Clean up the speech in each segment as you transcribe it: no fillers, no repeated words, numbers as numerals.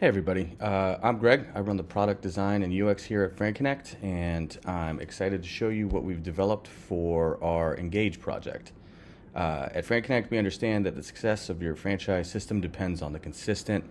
Hey everybody, I'm Greg. I run the product design and UX here at FranConnect, and I'm excited to show you what we've developed for our Engage project. At FranConnect, we understand that the success of your franchise system depends on the consistent,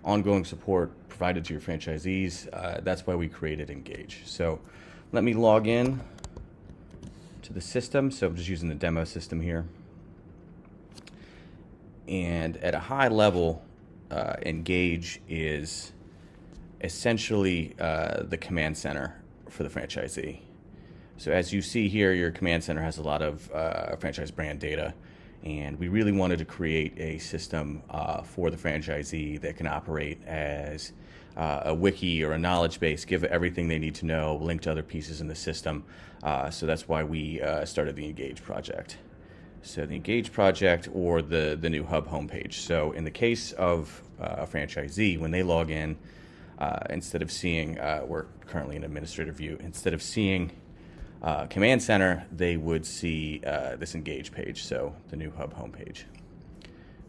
ongoing support provided to your franchisees. That's why we created Engage. So let me log in to the system. So I'm just using the demo system here. And at a high level, Engage is essentially the command center for the franchisee. So as you see here, your command center has a lot of franchise brand data, and we really wanted to create a system for the franchisee that can operate as a wiki or a knowledge base, give everything they need to know, link to other pieces in the system. So that's why we started the Engage project. So the Engage project or the new hub homepage. So in the case of a franchisee, when they log in, instead of seeing, we're currently in administrator view, instead of seeing Command Center, they would see this Engage page, so the new hub homepage.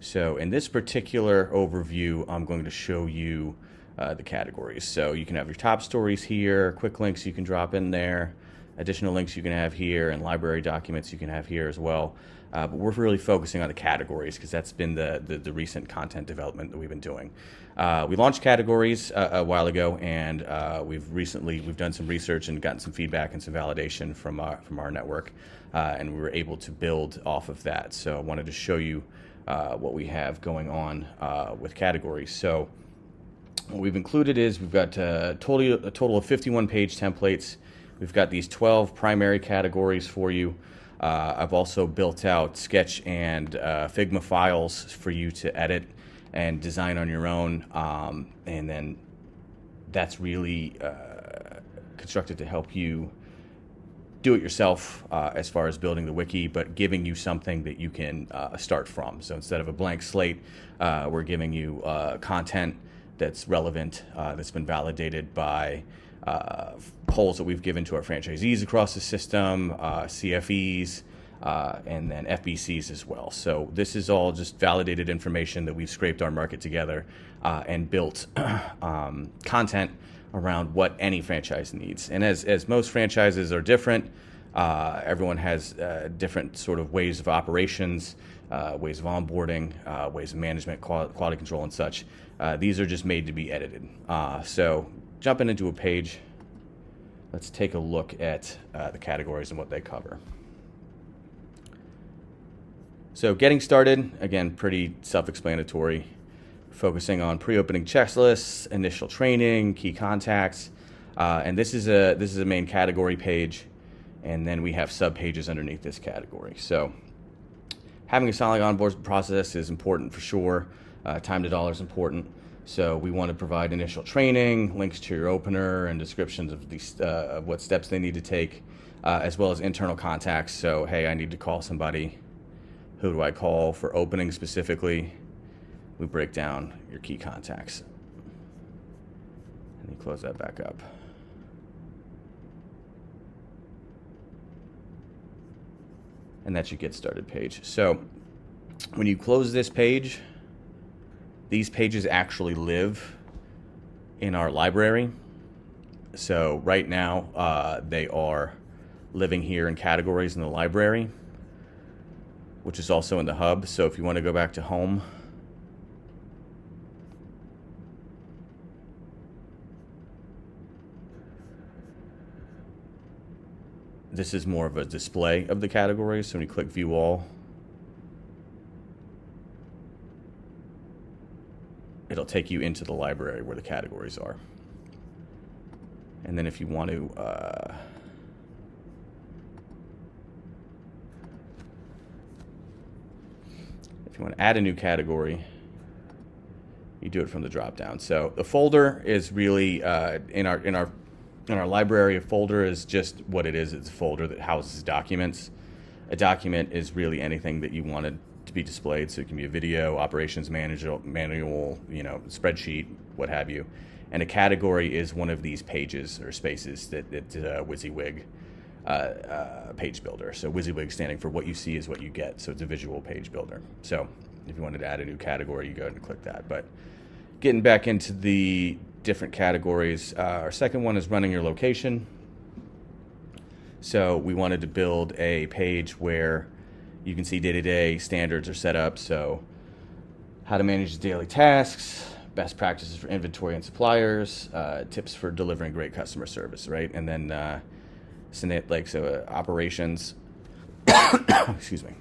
So in this particular overview, I'm going to show you the categories. So you can have your top stories here, quick links you can drop in there, additional links you can have here, and library documents you can have here as well. But we're really focusing on the categories because that's been the recent content development that we've been doing. We launched categories a while ago, and we've done some research and gotten some feedback and some validation from our network, and we were able to build off of that. So I wanted to show you what we have going on with categories. So what we've included is we've got a total of 51 page templates. We've got these 12 primary categories for you. I've also built out Sketch and Figma files for you to edit and design on your own. And then that's really constructed to help you do it yourself as far as building the wiki, but giving you something that you can start from. So instead of a blank slate, we're giving you content that's relevant, that's been validated by polls that we've given to our franchisees across the system, CFEs, and then FBCs as well. So this is all just validated information that we've scraped our market together and built content around what any franchise needs. And as most franchises are different, everyone has different sort of ways of operations, ways of onboarding, ways of management, quality control, and such. These are just made to be edited. So jumping into a page, let's take a look at the categories and what they cover. So getting started, again, pretty self-explanatory, focusing on pre-opening checklists, initial training, key contacts, and this is a main category page, and then we have sub-pages underneath this category. So having a solid onboard process is important for sure. Time to dollar is important. So we want to provide initial training, links to your opener, and descriptions of what steps they need to take, as well as internal contacts. So, hey, I need to call somebody. Who do I call for opening specifically? We break down your key contacts. And you close that back up. And that's your get started page. So when you close this page, these pages actually live in our library. So right now, they are living here in categories in the library, which is also in the hub. So if you want to go back to home, this is more of a display of the categories. So when you click view all, it'll take you into the library where the categories are. And then if you want to add a new category, you do it from the drop down. So the folder is really in our library. A folder is just what it is. It's a folder that houses documents. A document is really anything that you wanted to be displayed. So it can be a video, operations manual, spreadsheet, what have you. And a category is one of these pages or spaces that WYSIWYG page builder. So WYSIWYG standing for what you see is what you get. So it's a visual page builder. So if you wanted to add a new category, you go ahead and click that. But getting back into the different categories, our second one is running your location. So we wanted to build a page where you can see day-to-day standards are set up. So how to manage daily tasks, best practices for inventory and suppliers, tips for delivering great customer service, right? And then operations, excuse me,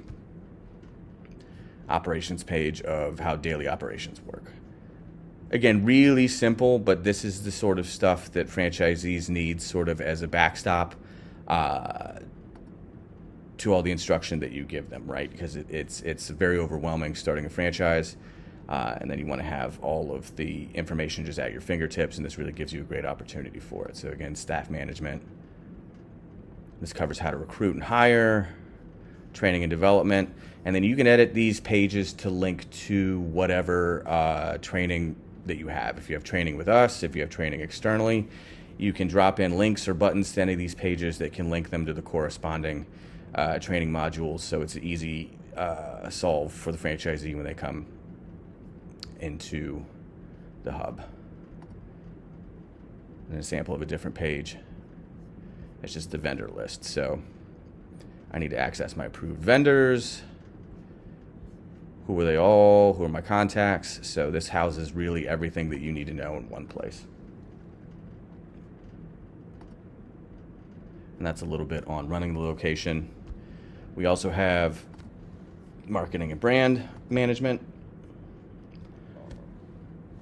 operations page of how daily operations work. Again, really simple, but this is the sort of stuff that franchisees need sort of as a backstop to all the instruction that you give them, right? Because it's very overwhelming starting a franchise, and then you want to have all of the information just at your fingertips, and this really gives you a great opportunity for it. So again, staff management. This covers how to recruit and hire, training and development, and then you can edit these pages to link to whatever training that you have. If you have training with us, if you have training externally, you can drop in links or buttons to any of these pages that can link them to the corresponding training modules. So it's an easy solve for the franchisee when they come into the hub. And a sample of a different page. It's just the vendor list. So I need to access my approved vendors. Who are they all? Who are my contacts? So this houses really everything that you need to know in one place. And that's a little bit on running the location. We also have marketing and brand management.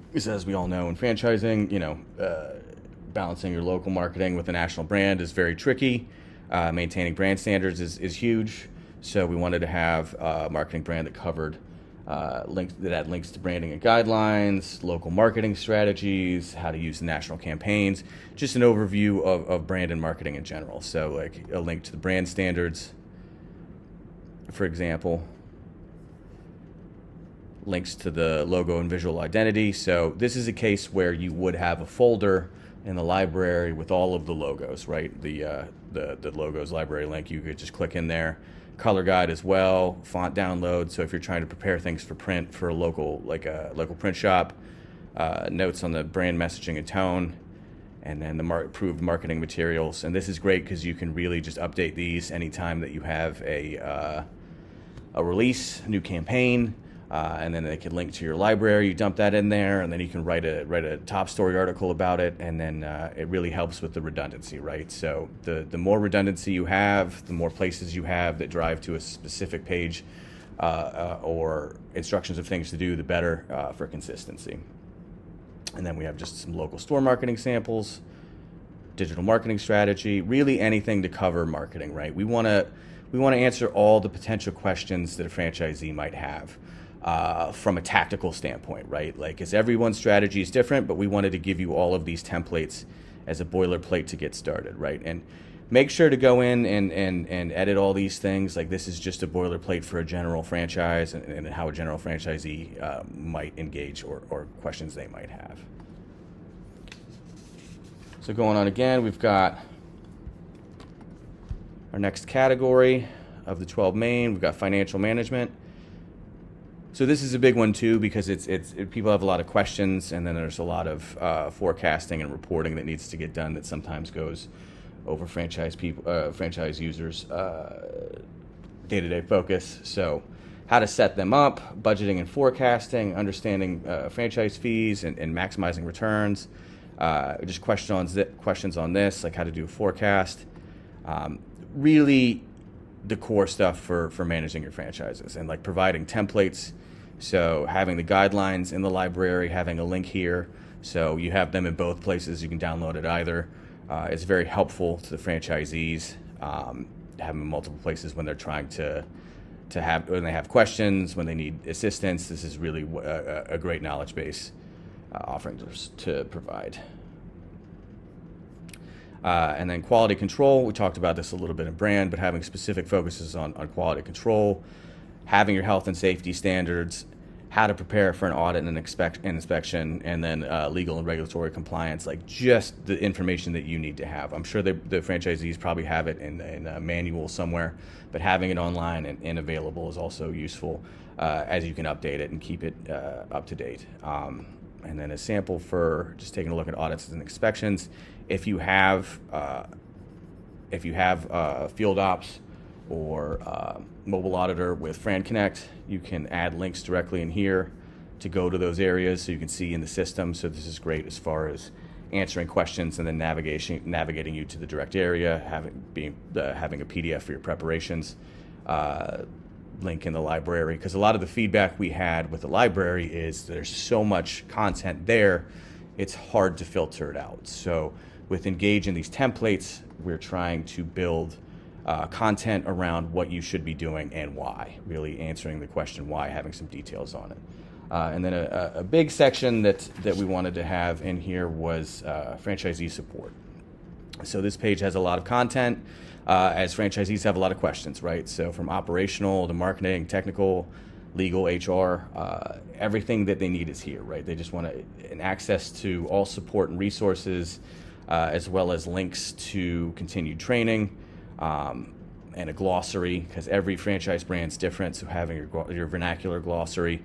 Because as we all know in franchising, balancing your local marketing with a national brand is very tricky. Maintaining brand standards is huge. So we wanted to have a marketing brand that covered links that had links to branding and guidelines, local marketing strategies, how to use the national campaigns, just an overview of brand and marketing in general. So like a link to the brand standards, for example, links to the logo and visual identity. So this is a case where you would have a folder in the library with all of the logos, right? The logos library link, you could just click in there. Color guide as well, font download. So if you're trying to prepare things for print for a local print shop, notes on the brand messaging and tone, and then the approved marketing materials. And this is great because you can really just update these anytime that you have a release, a new campaign, and then they can link to your library. You dump that in there, and then you can write a top story article about it, and then it really helps with the redundancy, right? So the more redundancy you have, the more places you have that drive to a specific page or instructions of things to do, the better for consistency. And then we have just some local store marketing samples, digital marketing strategy, really anything to cover marketing, right? We want to answer all the potential questions that a franchisee might have. From a tactical standpoint, right? Like, as everyone's strategy is different, but we wanted to give you all of these templates as a boilerplate to get started, right? And make sure to go in and edit all these things. Like, this is just a boilerplate for a general franchise and how a general franchisee might engage or questions they might have. So going on again, we've got our next category of the 12 main. We've got financial management. So this is a big one too, because it's people have a lot of questions, and then there's a lot of forecasting and reporting that needs to get done that sometimes goes over franchise users' day-to-day focus. So how to set them up, budgeting and forecasting, understanding franchise fees and maximizing returns. Just questions on this, like how to do a forecast. Really the core stuff for managing your franchises, and like providing templates. So having the guidelines in the library, having a link here, so you have them in both places. You can download it either. It's very helpful to the franchisees to have them in multiple places when they're trying when they have questions, when they need assistance. This is really a great knowledge base offering to provide. And then quality control, we talked about this a little bit in brand, but having specific focuses on quality control, having your health and safety standards, how to prepare for an audit and inspection, and then legal and regulatory compliance, like just the information that you need to have. I'm sure the franchisees probably have it in a manual somewhere, but having it online and available is also useful as you can update it and keep it up to date. And then a sample for just taking a look at audits and inspections. If you have field ops or mobile auditor with Fran Connect, you can add links directly in here to go to those areas so you can see in the system. So this is great as far as answering questions and then navigating you to the direct area, having a PDF for your preparations, link in the library. Because a lot of the feedback we had with the library is there's so much content there, it's hard to filter it out. So with Engage in these templates, we're trying to build content around what you should be doing and why, really answering the question why, having some details on it. And then a big section that we wanted to have in here was franchisee support. So this page has a lot of content, as franchisees have a lot of questions, right? So from operational to marketing, technical, legal, HR, everything that they need is here, right? They just want an access to all support and resources, as well as links to continued training, and a glossary, because every franchise brand's different. So having your vernacular glossary,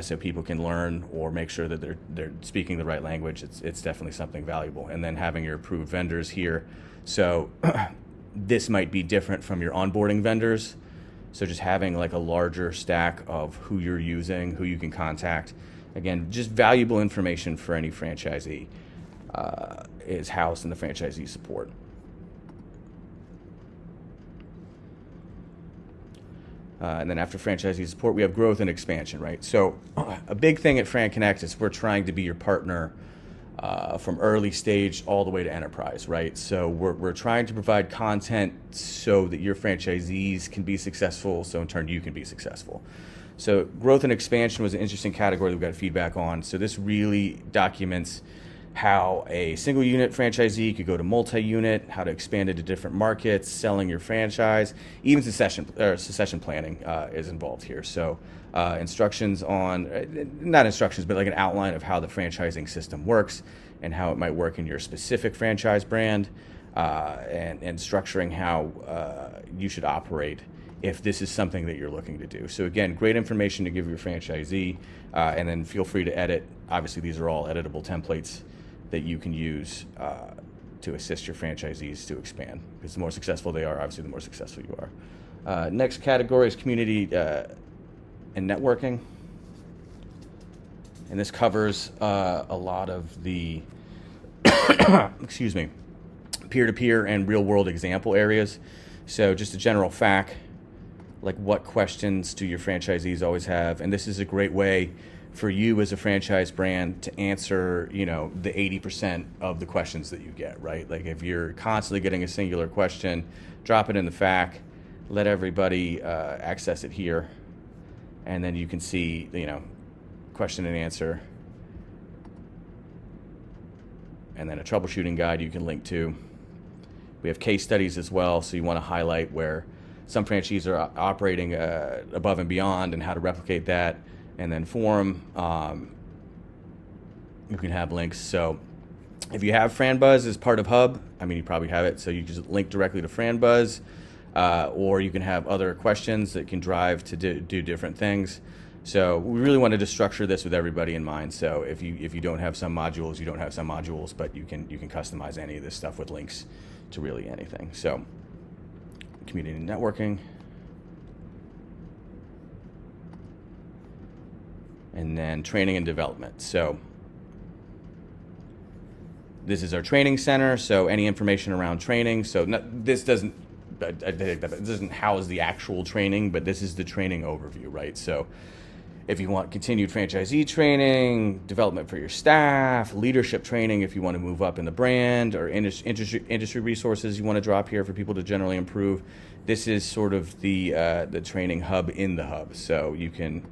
so people can learn or make sure that they're speaking the right language, it's definitely something valuable. And then having your approved vendors here. So this might be different from your onboarding vendors. So just having like a larger stack of who you're using, who you can contact. Again, just valuable information for any franchisee is housed in the franchisee support. And then after franchisee support, we have growth and expansion, right? So a big thing at Fran Connect is we're trying to be your partner from early stage all the way to enterprise, right? So we're trying to provide content so that your franchisees can be successful, so in turn you can be successful. So growth and expansion was an interesting category that we got feedback on. So this really documents how a single unit franchisee could go to multi-unit, how to expand into different markets, selling your franchise, even succession planning is involved here. So instructions on, not instructions, but like an outline of how the franchising system works and how it might work in your specific franchise brand, and structuring how you should operate if this is something that you're looking to do. So again, great information to give your franchisee, and then feel free to edit. Obviously, these are all editable templates that you can use to assist your franchisees to expand. Because the more successful they are, obviously the more successful you are. Next category is community and networking. And this covers a lot of the, excuse me, peer-to-peer and real-world example areas. So just a general fact, like what questions do your franchisees always have? And this is a great way for you as a franchise brand to answer, the 80% of the questions that you get, right? Like if you're constantly getting a singular question, drop it in the FAQ, let everybody access it here, and then you can see, question and answer, and then a troubleshooting guide you can link to. We have case studies as well, so you want to highlight where some franchisees are operating above and beyond and how to replicate that. And then forum, you can have links. So if you have FranBuzz as part of Hub, you probably have it, so you can just link directly to FranBuzz, or you can have other questions that can drive to do different things. So we really wanted to structure this with everybody in mind. So if you don't have some modules, you don't have some modules, but you can customize any of this stuff with links to really anything. So community networking. And then training and development. So this is our training center. So any information around training. So this doesn't house the actual training, but this is the training overview, right? So if you want continued franchisee training, development for your staff, leadership training if you want to move up in the brand, or industry resources you want to drop here for people to generally improve, this is sort of the training hub in the hub. So you can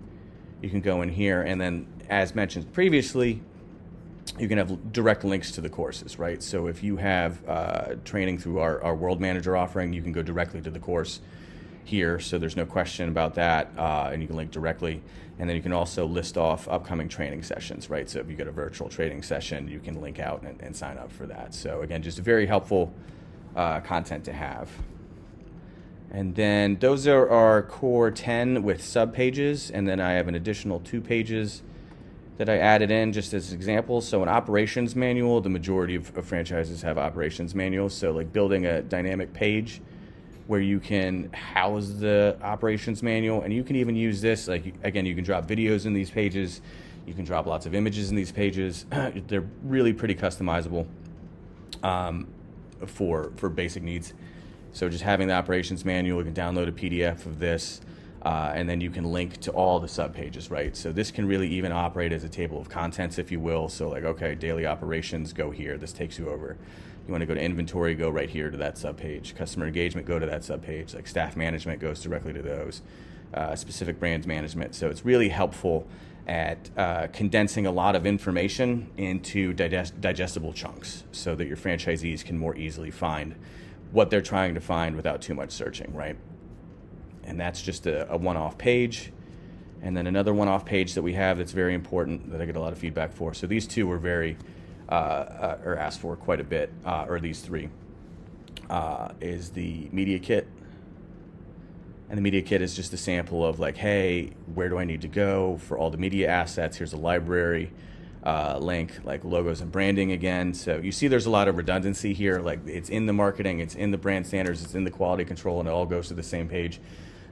go in here, and then as mentioned previously, you can have direct links to the courses, right? So if you have training through our World Manager offering, you can go directly to the course here, so there's no question about that, and you can link directly. And then you can also list off upcoming training sessions, right? So if you get a virtual training session, you can link out and sign up for that. So again, just a very helpful content to have. And then those are our core 10 with sub pages, and then I have an additional 2 pages that I added in just as examples. So an operations manual, the majority of franchises have operations manuals. So like building a dynamic page where you can house the operations manual, and you can even use this, like, again, you can drop videos in these pages, you can drop lots of images in these pages. They're really pretty customizable for basic needs. So just having the operations manual, you can download a PDF of this, and then you can link to all the subpages, right? So this can really even operate as a table of contents, if you will. So like, okay, daily operations, go here. This takes you over. You want to go to inventory, go right here to that subpage. Customer engagement, go to that subpage. Like staff management goes directly to those. Specific brands management. So it's really helpful at condensing a lot of information into digestible chunks so that your franchisees can more easily find what they're trying to find without too much searching, right? And that's just a one-off page. And then another one-off page that we have that's very important that I get a lot of feedback for. So these two were very, or asked for quite a bit, or these three, is the media kit. And the media kit is just a sample of like, hey, where do I need to go for all the media assets? Here's a library link, like logos and branding again. So you see there's a lot of redundancy here. Like it's in the marketing, it's in the brand standards, it's in the quality control, and it all goes to the same page.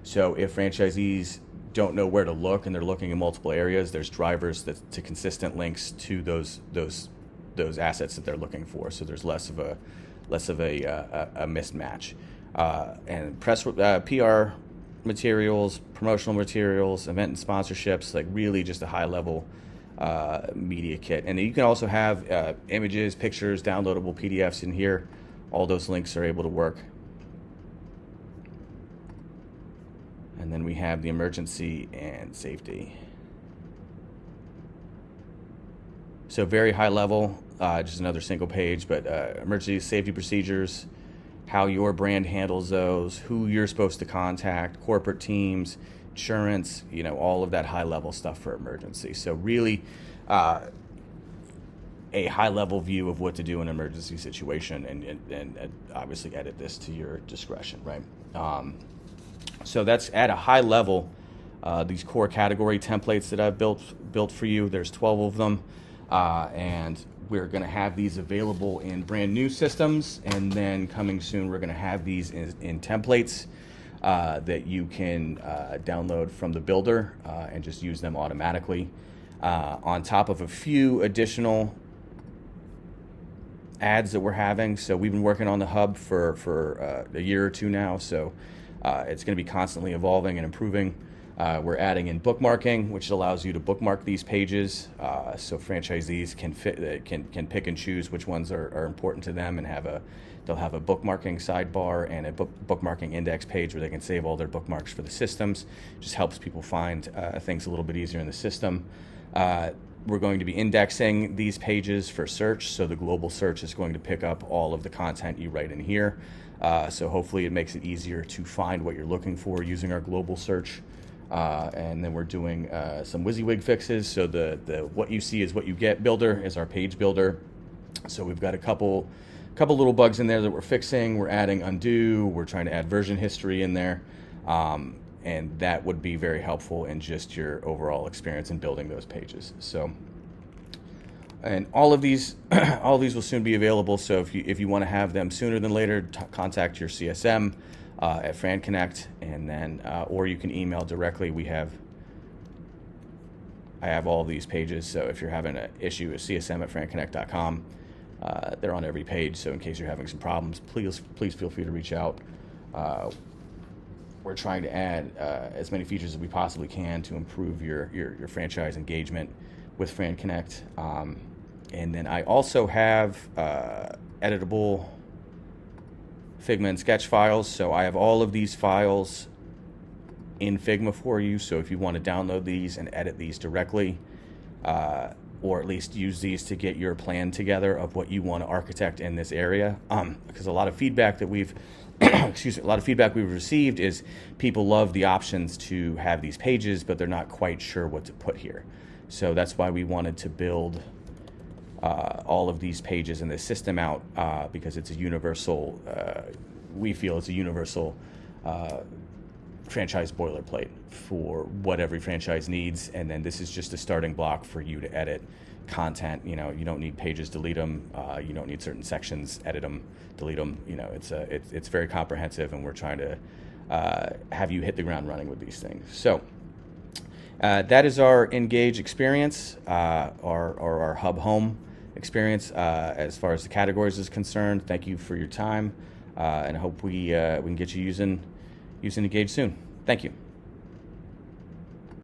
So if franchisees don't know where to look and they're looking in multiple areas, there's drivers to consistent links to those assets that they're looking for. So there's less of a mismatch. And PR materials, promotional materials, event and sponsorships, like really just a high level media kit. And you can also have images, pictures, downloadable PDFs in here. All those links are able to work. And then we have the emergency and safety. So very high level, just another single page, but emergency safety procedures, how your brand handles those, who you're supposed to contact, corporate teams, insurance, all of that high level stuff for emergency. So really a high level view of what to do in an emergency situation, and obviously edit this to your discretion, right? So that's at a high level, these core category templates that I've built for you. There's 12 of them, and we're going to have these available in brand new systems, and then coming soon we're going to have these in templates that you can download from the builder and just use them automatically, on top of a few additional ads that we're having. So we've been working on the hub for a year or two now, so it's going to be constantly evolving and improving. We're adding in bookmarking, which allows you to bookmark these pages, so franchisees can pick and choose which ones are important to them, and they'll have a bookmarking sidebar and a bookmarking index page where they can save all their bookmarks for the systems. Just helps people find things a little bit easier in the system. We're going to be indexing these pages for search, so the global search is going to pick up all of the content you write in here. So hopefully it makes it easier to find what you're looking for using our global search. And then we're doing some WYSIWYG fixes. So the what you see is what you get builder is our page builder. So we've got a couple little bugs in there that we're fixing. We're adding undo. We're trying to add version history in there. And that would be very helpful in just your overall experience in building those pages. So, and all of these will soon be available. So if you want to have them sooner than later, contact your CSM at FranConnect, and then or you can email directly. I have all of these pages. So if you're having an issue, it's CSM at franconnect.com. They're on every page. So in case you're having some problems, please feel free to reach out. We're trying to add as many features as we possibly can to improve your franchise engagement with FranConnect. And then I also have editable Figma and Sketch files. So I have all of these files in Figma for you. So if you want to download these and edit these directly, or at least use these to get your plan together of what you want to architect in this area, because a lot of feedback that we've received is people love the options to have these pages, but they're not quite sure what to put here. So that's why we wanted to build all of these pages in this system out, because it's a universal, we feel it's a universal franchise boilerplate for what every franchise needs, and then this is just a starting block for you to edit content. You know, you don't need pages, delete them. You don't need certain sections, edit them, delete them. You know, it's very comprehensive, and we're trying to have you hit the ground running with these things. So that is our Engage experience, our Hub Home experience as far as the categories is concerned. Thank you for your time, and I hope we can get you using Engage soon. Thank you.